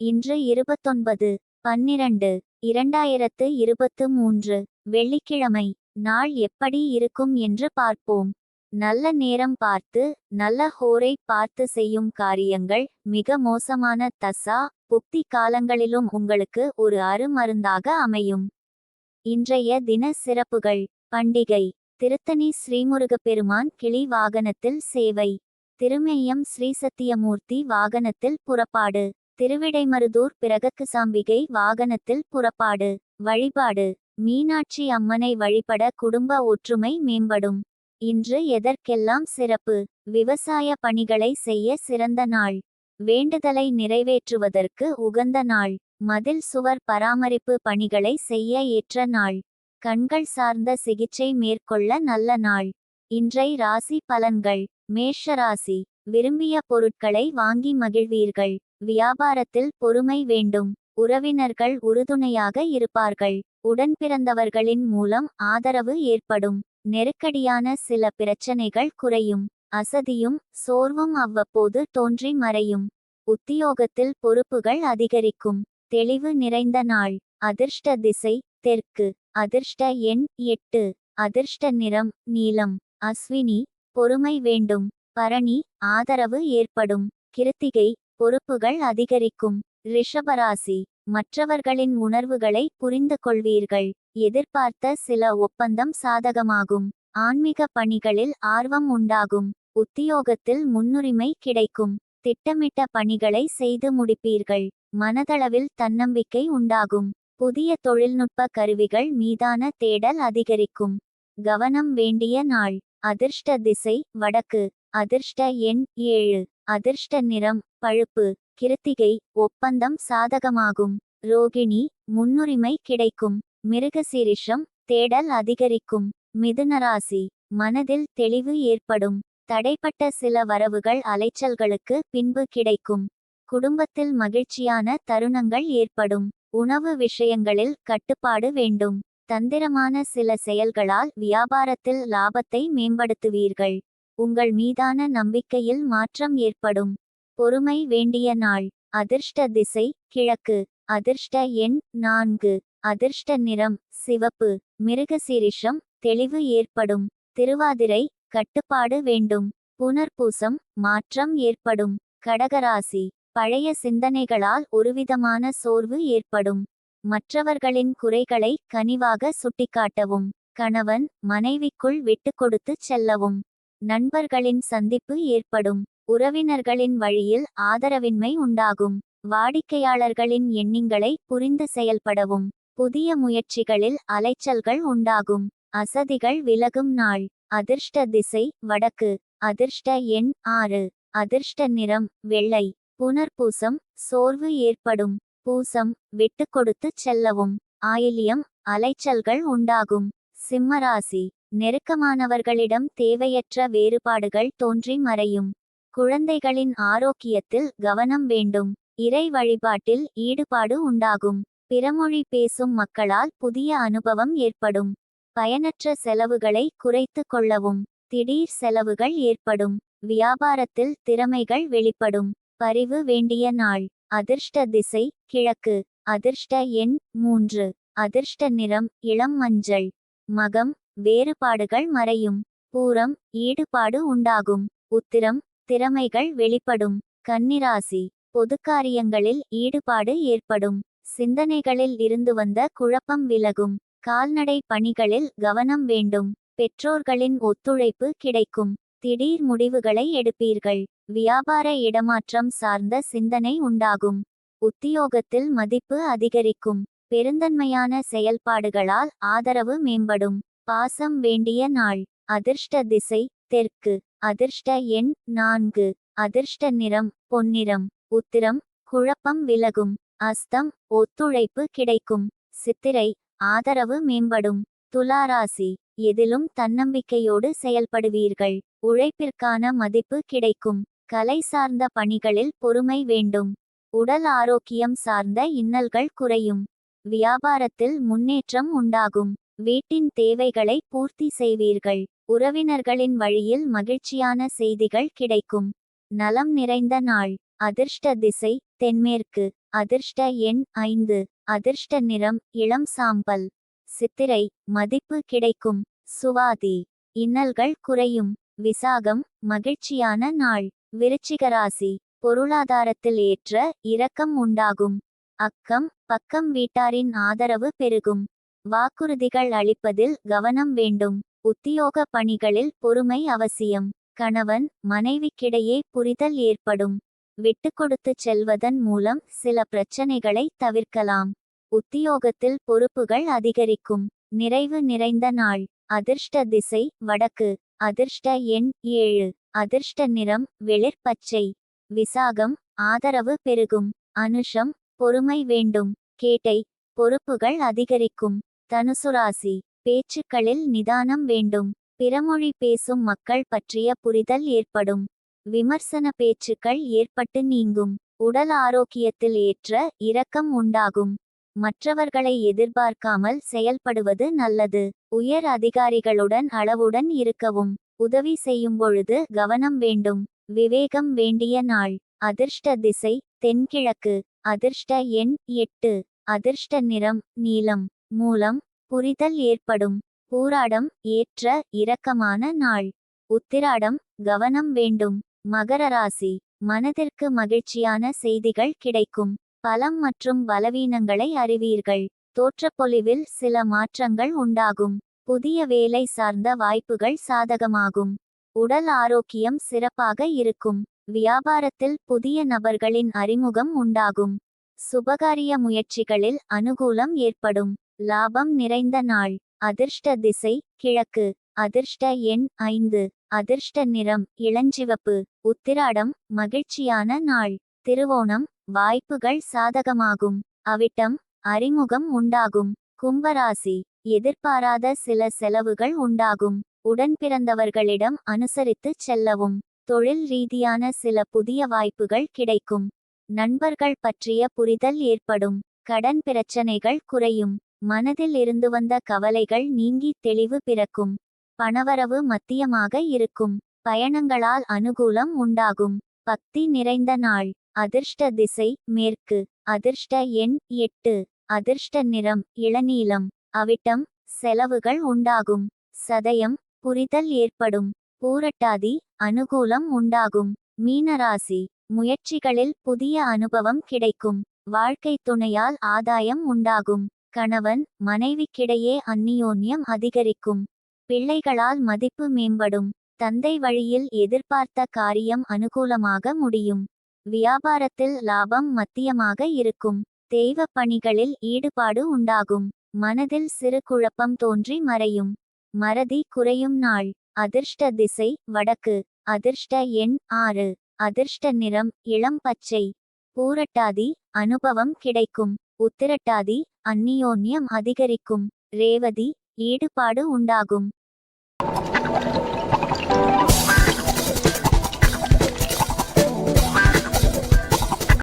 இன்று 29/12/2023 வெள்ளிக்கிழமை. நாள் எப்படி இருக்கும் என்று பார்ப்போம். நல்ல நேரம் பார்த்து, நல்ல ஹோரை பார்த்து செய்யும் காரியங்கள் மிக மோசமான தசா புக்தி காலங்களிலும் உங்களுக்கு ஒரு அருமருந்தாக அமையும். இன்றைய தின சிறப்புகள். பண்டிகை. திருத்தணி ஸ்ரீமுருகப்பெருமான் கிளி வாகனத்தில் சேவை. திருமேயம் ஸ்ரீசத்தியமூர்த்தி வாகனத்தில் புறப்பாடு. திருவிடைமருதூர் பிரகக்குசாம்பிகை வாகனத்தில் புறப்பாடு. வழிபாடு. மீனாட்சி அம்மனை வழிபட குடும்ப ஒற்றுமை மேம்படும். இன்று எதற்கெல்லாம் சிறப்பு. விவசாய பணிகளை செய்ய சிறந்த நாள். வேண்டுதலை நிறைவேற்றுவதற்கு உகந்த நாள். மதில் சுவர் பராமரிப்பு பணிகளை செய்ய ஏற்ற நாள். கண்கள் சார்ந்த சிகிச்சை மேற்கொள்ள நல்ல நாள். இன்றை ராசி பலன்கள். மேஷ ராசி. விரும்பிய பொருட்களை வாங்கி மகிழ்வீர்கள். வியாபாரத்தில் பொறுமை வேண்டும். உறவினர்கள் உறுதுணையாக இருப்பார்கள். உடன்பிறந்தவர்களின் மூலம் ஆதரவு ஏற்படும். நெருக்கடியான சில பிரச்சனைகள் குறையும். அசதியும் சோர்வும் அவ்வப்போது தோன்றி மறையும். உத்தியோகத்தில் பொறுப்புகள் அதிகரிக்கும். தெளிவு நிறைந்த நாள். அதிர்ஷ்ட திசை தெற்கு. அதிர்ஷ்ட எண் 8. அதிர்ஷ்ட நிறம் நீலம். அஸ்வினி பொறுமை வேண்டும். பரணி ஆதரவு ஏற்படும். கிருத்திகை பொறுப்புகள் அதிகரிக்கும். ரிஷபராசி. மற்றவர்களின் உணர்வுகளை புரிந்து கொள்வீர்கள். எதிர்பார்த்த சில ஒப்பந்தம் சாதகமாகும். ஆன்மீக பணிகளில் ஆர்வம் உண்டாகும். உத்தியோகத்தில் முன்னுரிமை கிடைக்கும். திட்டமிட்ட பணிகளை செய்து முடிப்பீர்கள். மனதளவில் தன்னம்பிக்கை உண்டாகும். புதிய தொழில்நுட்ப கருவிகள் மீதான தேடல் அதிகரிக்கும். கவனம் வேண்டிய நாள். அதிர்ஷ்ட திசை வடக்கு. அதிர்ஷ்ட எண் 7. அதிர்ஷ்ட நிறம் பழுப்பு. கிருத்திகை ஒப்பந்தம் சாதகமாகும். ரோகிணி முன்னுரிமை கிடைக்கும். மிருகசீரிஷம் தேடல் அதிகரிக்கும். மிதுனராசி. மனதில் தெளிவு ஏற்படும். தடைப்பட்ட சில வரவுகள் அலைச்சல்களுக்கு பின்பு கிடைக்கும். குடும்பத்தில் மகிழ்ச்சியான தருணங்கள் ஏற்படும். உணவு விஷயங்களில் கட்டுப்பாடு வேண்டும். தந்திரமான சில செயல்களால் வியாபாரத்தில் லாபத்தை மேம்படுத்துவீர்கள். உங்கள் மீதான நம்பிக்கையில் மாற்றம் ஏற்படும். பொறுமை வேண்டிய நாள். அதிர்ஷ்ட திசை கிழக்கு. அதிர்ஷ்ட எண் 4. அதிர்ஷ்ட நிறம் சிவப்பு. மிருகசீரிஷம் தெளிவு ஏற்படும். திருவாதிரை கட்டுப்பாடு வேண்டும். புனர்பூசம் மாற்றம் ஏற்படும். கடகராசி. பழைய சிந்தனைகளால் ஒருவிதமான சோர்வு ஏற்படும். மற்றவர்களின் குறைகளை கனிவாக சுட்டிக்காட்டவும். கணவன் மனைவிக்குள் விட்டு கொடுத்து செல்லவும். நண்பர்களின் சந்திப்பு ஏற்படும். உறவினர்களின் வழியில் ஆதரவின்மை உண்டாகும். வாடிக்கையாளர்களின் எண்ணங்களை புரிந்து செயல்படவும். புதிய முயற்சிகளில் அலைச்சல்கள் உண்டாகும். அசதிகள் விலகும் நாள். அதிர்ஷ்ட திசை வடக்கு. அதிர்ஷ்ட எண் 6. அதிர்ஷ்ட நிறம் வெள்ளை. புனர்பூசம் சோர்வு ஏற்படும். பூசம் விட்டு கொடுத்து செல்லவும். ஆயில்யம் அலைச்சல்கள் உண்டாகும். சிம்மராசி. நெருக்கமானவர்களிடம் தேவையற்ற வேறுபாடுகள் தோன்றி மறையும். குழந்தைகளின் ஆரோக்கியத்தில் கவனம் வேண்டும். இறை வழிபாட்டில் ஈடுபாடு உண்டாகும். பிறமொழி பேசும் மக்களால் புதிய அனுபவம் ஏற்படும். பயனற்ற செலவுகளை குறைத்து கொள்ளவும். திடீர் செலவுகள் ஏற்படும். வியாபாரத்தில் திறமைகள் வெளிப்படும். பரிவு வேண்டிய நாள். அதிர்ஷ்ட திசை கிழக்கு. அதிர்ஷ்ட எண் 3. அதிர்ஷ்ட நிறம் இளம் மஞ்சள். மகம் வேறுபாடுகள் மறையும். பூரம் ஈடுபாடு உண்டாகும். உத்திரம் திறமைகள் வெளிப்படும். கன்னிராசி. பொதுக்காரியங்களில் ஈடுபாடு ஏற்படும். சிந்தனைகளில் இருந்து வந்த குழப்பம் விலகும். கால்நடை பணிகளில் கவனம் வேண்டும். பெற்றோர்களின் ஒத்துழைப்பு கிடைக்கும். திடீர் முடிவுகளை எடுப்பீர்கள். வியாபார இடமாற்றம் சார்ந்த சிந்தனை உண்டாகும். உத்தியோகத்தில் மதிப்பு அதிகரிக்கும். பெருந்தன்மையான செயல்பாடுகளால் ஆதரவு மேம்படும். பாசம் வேண்டிய நாள். அதிர்ஷ்ட திசை தெற்கு. அதிர்ஷ்ட எண் 4. அதிர்ஷ்ட நிறம் பொன்னிறம். உத்திரம் குழப்பம் விலகும். அஸ்தம் ஒத்துழைப்பு கிடைக்கும். சித்திரை ஆதரவு மேம்படும். துலாராசி. எதிலும் தன்னம்பிக்கையோடு செயல்படுவீர்கள். உழைப்பிற்கான மதிப்பு கிடைக்கும். கலை சார்ந்த பணிகளில் பொறுமை வேண்டும். உடல் ஆரோக்கியம் சார்ந்த இன்னல்கள் குறையும். வியாபாரத்தில் முன்னேற்றம் உண்டாகும். வீட்டின் தேவைகளை பூர்த்தி செய்வீர்கள். உறவினர்களின் வழியில் மகிழ்ச்சியான செய்திகள் கிடைக்கும். நலம் நிறைந்த நாள். அதிர்ஷ்ட திசை தென்மேற்கு. அதிர்ஷ்ட எண் 5. அதிர்ஷ்ட நிறம் இளம் சாம்பல். சித்திரை மதிப்பு கிடைக்கும். சுவாதி இன்னல்கள் குறையும். விசாகம் மகிழ்ச்சியான நாள். விருச்சிக ராசி பொருளாதாரத்தில் ஏற்ற இரக்கம் உண்டாகும். அக்கம் பக்கம் வீட்டாரின் ஆதரவு பெருகும். வாக்குறுதிகள் அளிப்பதில் கவனம் வேண்டும். உத்தியோக பணிகளில் பொறுமை அவசியம். கணவன் மனைவிக்கிடையே புரிதல் ஏற்படும். விட்டுக்கொடுத்துச் செல்வதன் மூலம் சில பிரச்சனைகளை தவிர்க்கலாம். உத்தியோகத்தில் பொறுப்புகள் அதிகரிக்கும். நிறைவு நிறைந்த நாள். அதிர்ஷ்ட திசை வடக்கு. அதிர்ஷ்ட எண் 7. அதிர்ஷ்ட நிறம் வெளிர் பச்சை. விசாகம் ஆதரவு பெருகும். அனுஷம் பொறுமை வேண்டும். கேட்டை பொறுப்புகள் அதிகரிக்கும். தனுசு ராசி பேச்சுக்களில் நிதானம் வேண்டும். பிறமொழி பேசும் மக்கள் பற்றிய புரிதல் ஏற்படும். விமர்சன பேச்சுக்கள் ஏற்பட்டு நீங்கும். உடல் ஆரோக்கியத்தில் ஏற்ற இரக்கம் உண்டாகும். மற்றவர்களை எதிர்பார்க்காமல் செயல்படுவது நல்லது. உயர் அதிகாரிகளுடன் அளவுடன் இருக்கவும். உதவி செய்யும்பொழுது கவனம் வேண்டும். விவேகம் வேண்டிய நாள். அதிர்ஷ்ட திசை தென்கிழக்கு. அதிர்ஷ்ட எண் 8. அதிர்ஷ்ட நிறம் நீலம். மூலம் புரிதல் ஏற்படும். பூராடம் ஏற்ற இரக்கமான நாள். உத்திராடம் கவனம் வேண்டும். மகர ராசி மனதிற்கு மகிழ்ச்சியான செய்திகள் கிடைக்கும். பலம் மற்றும் பலவீனங்களை அறிவீர்கள். தோற்றப்பொலிவில் சில மாற்றங்கள் உண்டாகும். புதிய வேலை சார்ந்த வாய்ப்புகள் சாதகமாகும். உடல் ஆரோக்கியம் சிறப்பாக இருக்கும். வியாபாரத்தில் புதிய நபர்களின் அறிமுகம் உண்டாகும். சுபகாரிய முயற்சிகளில் அனுகூலம் ஏற்படும். லாபம் நிறைந்த நாள். அதிர்ஷ்ட திசை கிழக்கு. அதிர்ஷ்ட எண் 5. அதிர்ஷ்ட நிறம் இளஞ்சிவப்பு. உத்திராடம் மகிழ்ச்சியான நாள். திருவோணம் வாய்ப்புகள் சாதகமாகும். அவிட்டம் அறிமுகம் உண்டாகும். கும்பராசி எதிர்பாராத சில செலவுகள் உண்டாகும். உடன் பிறந்தவர்களிடம் அனுசரித்துச் செல்லவும். தொழில் ரீதியான சில புதிய வாய்ப்புகள் கிடைக்கும். நண்பர்கள் பற்றிய புரிதல் ஏற்படும். கடன் பிரச்சனைகள் குறையும். மனதில் இருந்து வந்த கவலைகள் நீங்கி தெளிவு பிறக்கும். பணவரவு மத்தியமாக இருக்கும். பயணங்களால் அனுகூலம் உண்டாகும். பக்தி நிறைந்த நாள். அதிர்ஷ்ட திசை மேற்கு. அதிர்ஷ்ட எண் 8. அதிர்ஷ்ட நிறம் இளநீலம். அவிட்டம் செலவுகள் உண்டாகும். சதயம் புரிதல் ஏற்படும். பூரட்டாதி அனுகூலம் உண்டாகும். மீனராசி முயற்சிகளில் புதிய அனுபவம் கிடைக்கும். வாழ்க்கை துணையால் ஆதாயம் உண்டாகும். கணவன் மனைவிக்கிடையே அந்நியோன்யம் அதிகரிக்கும். பிள்ளைகளால் மதிப்பு மேம்படும். தந்தை வழியில் எதிர்பார்த்த காரியம் அனுகூலமாக முடியும். வியாபாரத்தில் லாபம் மத்தியமாக இருக்கும். தெய்வ பணிகளில் ஈடுபாடு உண்டாகும். மனதில் சிறு குழப்பம் தோன்றி மறையும். மறதி குறையும் நாள். அதிர்ஷ்ட திசை வடக்கு. அதிர்ஷ்ட எண் 6. அதிர்ஷ்ட நிறம் இளம் பச்சை. பூரட்டாதி அனுபவம் கிடைக்கும். உத்திரட்டாதி அந்நியோன்யம் அதிகரிக்கும். ரேவதி ஈடுபாடு உண்டாகும்.